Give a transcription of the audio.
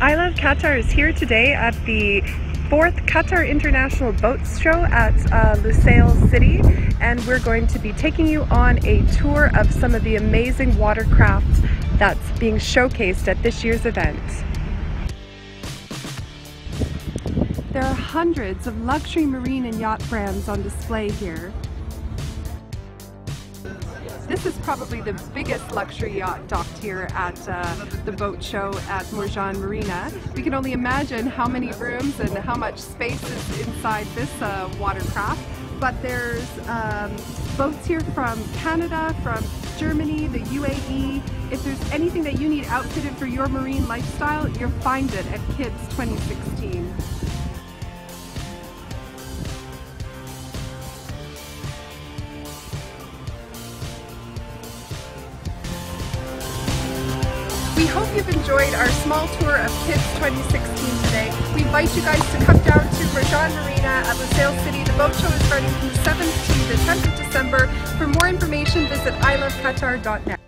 I Love Qatar is here today at the 4th Qatar International Boats Show at Lusail City, and we're going to be taking you on a tour of some of the amazing watercraft that's being showcased at this year's event. There are hundreds of luxury marine and yacht brands on display here. This is probably the biggest luxury yacht docked here at the boat show at Morjan Marina. We can only imagine how many rooms and how much space is inside this watercraft. But there's boats here from Canada, from Germany, the UAE. If there's anything that you need outfitted for your marine lifestyle, you'll find it at Kids 2016. We hope you've enjoyed our small tour of Kids 2016 today. We invite you guys to come down to Morjan Marina at Lusail City. The boat show is running from the 7th to the 10th of December. For more information, visit iloveqatar.net.